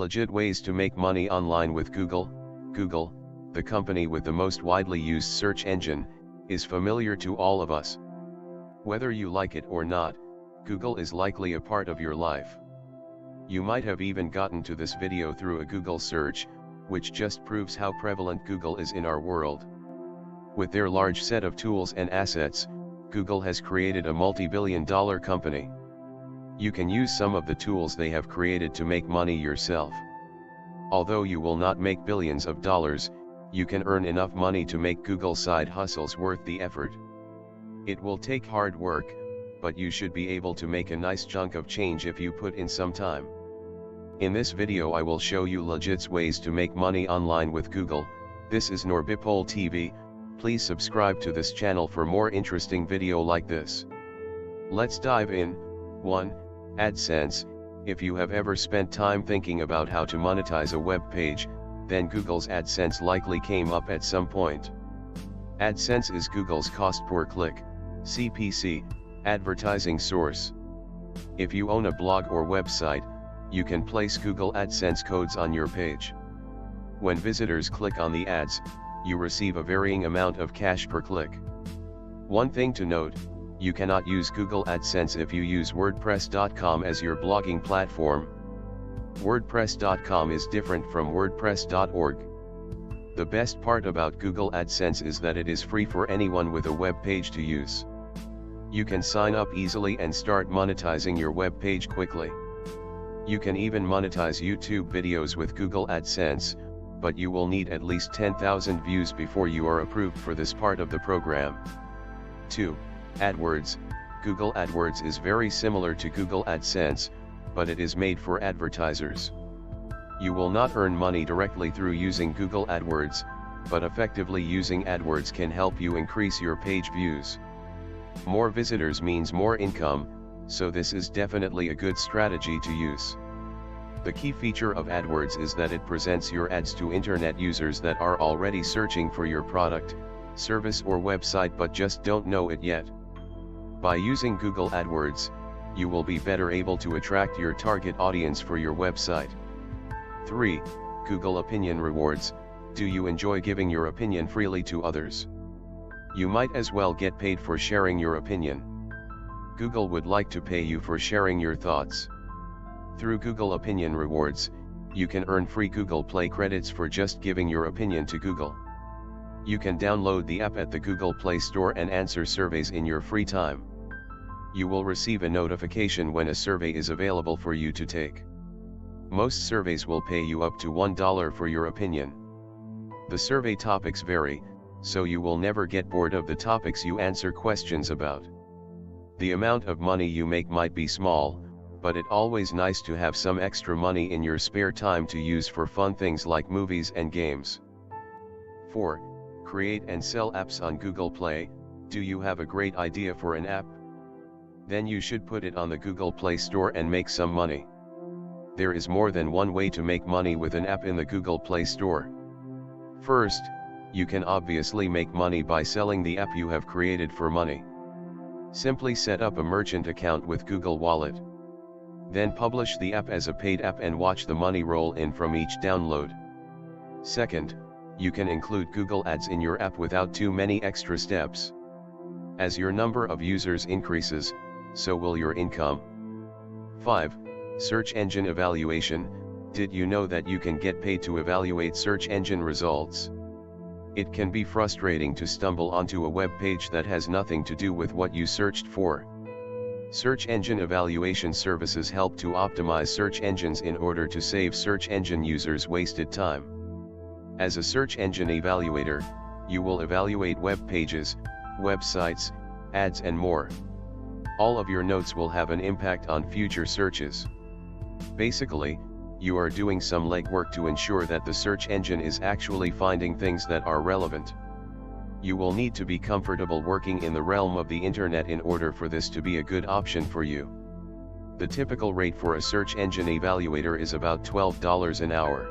Legit ways to make money online with Google. Google, the company with the most widely used search engine, is familiar to all of us. Whether you like it or not, Google is likely a part of your life. You might have even gotten to this video through a Google search, which just proves how prevalent Google is in our world. With their large set of tools and assets, Google has created a multi-billion-dollar company. You can use some of the tools they have created to make money yourself. Although you will not make billions of dollars, you can earn enough money to make Google side hustles worth the effort. It will take hard work, but you should be able to make a nice chunk of change if you put in some time. In this video I will show you legit ways to make money online with Google. This is Norbipol TV. Please subscribe to this channel for more interesting video like this. Let's dive in. 1. Adsense. If you have ever spent time thinking about how to monetize a web page, then Google's Adsense likely came up at some point. Adsense is Google's cost per click, CPC, advertising source. If you own a blog or website, you can place Google AdSense codes on your page. When visitors click on the ads, you receive a varying amount of cash per click. One thing to note, you cannot use Google AdSense if you use WordPress.com as your blogging platform. WordPress.com is different from WordPress.org. The best part about Google AdSense is that it is free for anyone with a web page to use. You can sign up easily and start monetizing your web page quickly. You can even monetize YouTube videos with Google AdSense, but you will need at least 10,000 views before you are approved for this part of the program. 2. AdWords. Google AdWords is very similar to Google AdSense, but it is made for advertisers. You will not earn money directly through using Google AdWords, but effectively using AdWords can help you increase your page views. More visitors means more income, so this is definitely a good strategy to use. The key feature of AdWords is that it presents your ads to internet users that are already searching for your product, service or website but just don't know it yet. By using Google AdWords, you will be better able to attract your target audience for your website. 3. Google Opinion Rewards. Do you enjoy giving your opinion freely to others? You might as well get paid for sharing your opinion. Google would like to pay you for sharing your thoughts. Through Google Opinion Rewards, you can earn free Google Play credits for just giving your opinion to Google. You can download the app at the Google Play Store and answer surveys in your free time. You will receive a notification when a survey is available for you to take. Most surveys will pay you up to $1 for your opinion. The survey topics vary, so you will never get bored of the topics you answer questions about. The amount of money you make might be small, but it's always nice to have some extra money in your spare time to use for fun things like movies and games. 4. Create and sell apps on Google Play. Do you have a great idea for an app? Then you should put it on the Google Play Store and make some money. There is more than one way to make money with an app in the Google Play Store. First, you can obviously make money by selling the app you have created for money. Simply set up a merchant account with Google Wallet. Then publish the app as a paid app and watch the money roll in from each download. Second, you can include Google Ads in your app without too many extra steps. As your number of users increases, so will your income. 5. Search engine evaluation. Did you know that you can get paid to evaluate search engine results? It can be frustrating to stumble onto a web page that has nothing to do with what you searched for. Search engine evaluation services help to optimize search engines in order to save search engine users wasted time. As a search engine evaluator, you will evaluate web pages, websites, ads and more. All of your notes will have an impact on future searches. Basically, you are doing some legwork to ensure that the search engine is actually finding things that are relevant. You will need to be comfortable working in the realm of the internet in order for this to be a good option for you. The typical rate for a search engine evaluator is about $12 an hour.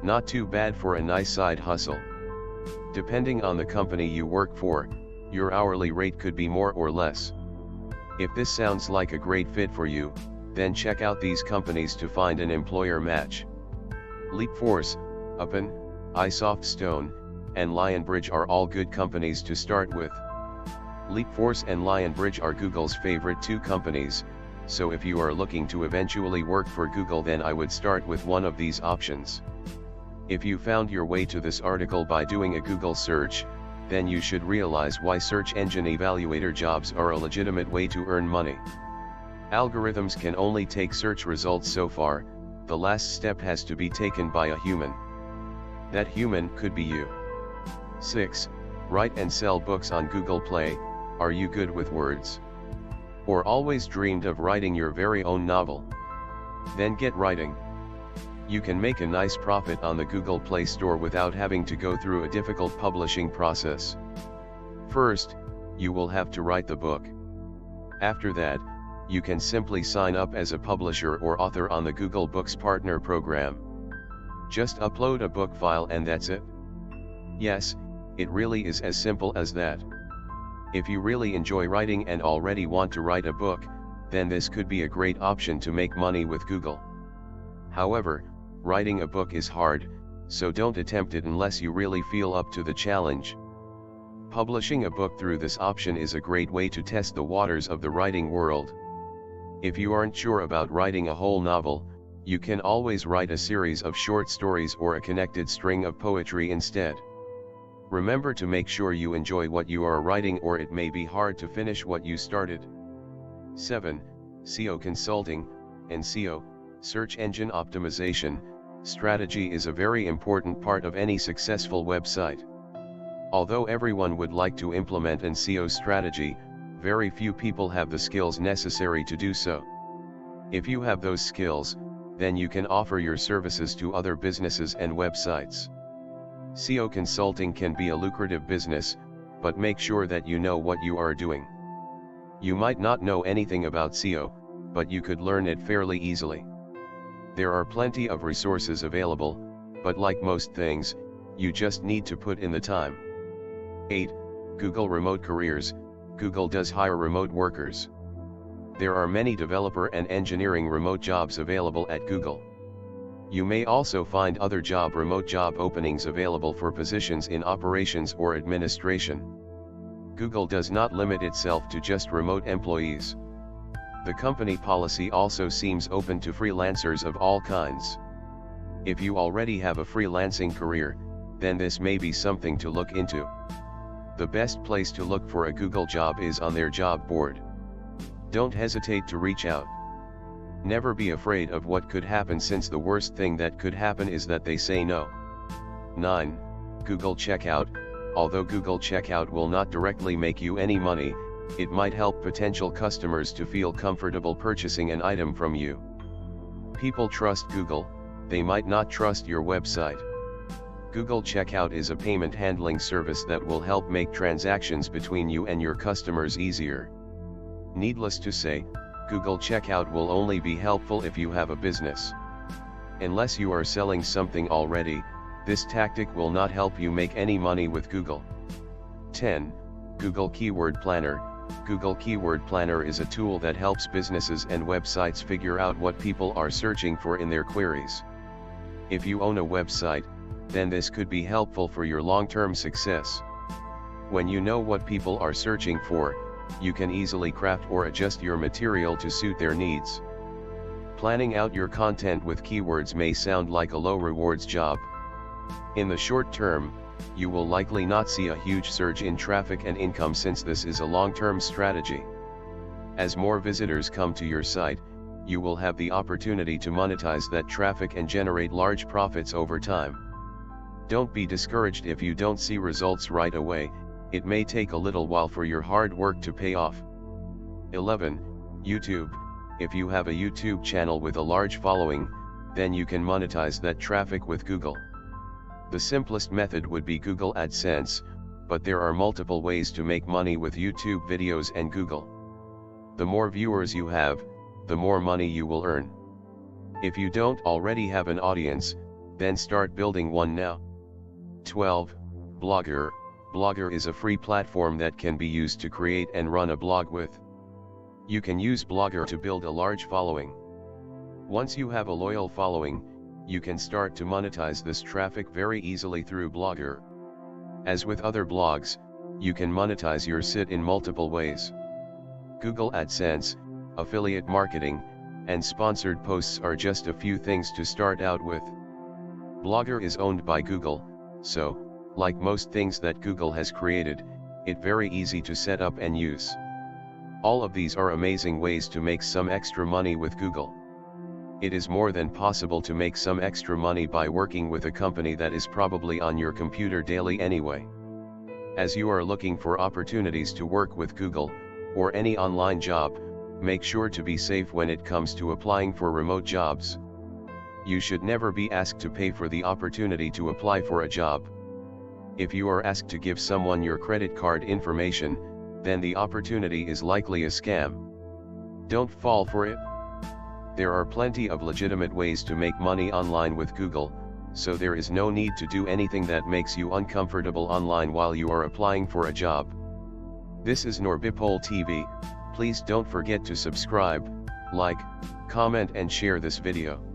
Not too bad for a nice side hustle. Depending on the company you work for, your hourly rate could be more or less. If this sounds like a great fit for you, then check out these companies to find an employer match. Leapforce, Upin, iSoftStone, and Lionbridge are all good companies to start with. Leapforce and Lionbridge are Google's favorite two companies, so if you are looking to eventually work for Google, then I would start with one of these options. If you found your way to this article by doing a Google search, then you should realize why search engine evaluator jobs are a legitimate way to earn money. Algorithms can only take search results so far. The last step has to be taken by a human. That human could be you. 6. Write and sell books on Google Play. Are you good with words? Or always dreamed of writing your very own novel? Then get writing. You can make a nice profit on the Google Play Store without having to go through a difficult publishing process. First, you will have to write the book. After that, you can simply sign up as a publisher or author on the Google Books Partner Program. Just upload a book file and that's it. Yes, it really is as simple as that. If you really enjoy writing and already want to write a book, then this could be a great option to make money with Google. However, writing a book is hard, so don't attempt it unless you really feel up to the challenge. Publishing a book through this option is a great way to test the waters of the writing world. If you aren't sure about writing a whole novel, you can always write a series of short stories or a connected string of poetry instead. Remember to make sure you enjoy what you are writing, or it may be hard to finish what you started. 7. SEO Consulting, and SEO, Search Engine Optimization, strategy is a very important part of any successful website. Although everyone would like to implement an SEO strategy, very few people have the skills necessary to do so. If you have those skills, then you can offer your services to other businesses and websites. SEO consulting can be a lucrative business, but make sure that you know what you are doing. You might not know anything about SEO, but you could learn it fairly easily. There are plenty of resources available, but like most things, you just need to put in the time. 8. Google Remote Careers. Google does hire remote workers. There are many developer and engineering remote jobs available at Google. You may also find other remote job openings available for positions in operations or administration. Google does not limit itself to just remote employees. The company policy also seems open to freelancers of all kinds. If you already have a freelancing career, then this may be something to look into. The best place to look for a Google job is on their job board. Don't hesitate to reach out. Never be afraid of what could happen, since the worst thing that could happen is that they say no. 9. Google Checkout. Although Google Checkout will not directly make you any money, it might help potential customers to feel comfortable purchasing an item from you. People trust Google, they might not trust your website. Google Checkout is a payment handling service that will help make transactions between you and your customers easier. Needless to say, Google Checkout will only be helpful if you have a business. Unless you are selling something already, this tactic will not help you make any money with Google. 10. Google Keyword Planner. Google Keyword Planner is a tool that helps businesses and websites figure out what people are searching for in their queries. If you own a website, then this could be helpful for your long-term success. When you know what people are searching for, you can easily craft or adjust your material to suit their needs. Planning out your content with keywords may sound like a low rewards job. In the short term, you will likely not see a huge surge in traffic and income, since this is a long-term strategy. As more visitors come to your site, you will have the opportunity to monetize that traffic and generate large profits over time. Don't be discouraged if you don't see results right away. It may take a little while for your hard work to pay off. 11. YouTube. If you have a YouTube channel with a large following, then you can monetize that traffic with Google. The simplest method would be Google Adsense, but there are multiple ways to make money with YouTube videos and Google. The more viewers you have, the more money you will earn. If you don't already have an audience, then start building one now. 12. Blogger. Blogger is a free platform that can be used to create and run a blog with. You can use Blogger to build a large following. Once you have a loyal following, you can start to monetize this traffic very easily through Blogger. As with other blogs, you can monetize your site in multiple ways. Google Adsense, affiliate marketing, and sponsored posts are just a few things to start out with. Blogger is owned by Google, so, like most things that Google has created, it's very easy to set up and use. All of these are amazing ways to make some extra money with Google. It is more than possible to make some extra money by working with a company that is probably on your computer daily anyway. As you are looking for opportunities to work with Google, or any online job, make sure to be safe when it comes to applying for remote jobs. You should never be asked to pay for the opportunity to apply for a job. If you are asked to give someone your credit card information, then the opportunity is likely a scam. Don't fall for it. There are plenty of legitimate ways to make money online with Google, so there is no need to do anything that makes you uncomfortable online while you are applying for a job. This is Norbipol TV. Please don't forget to subscribe, like, comment and share this video.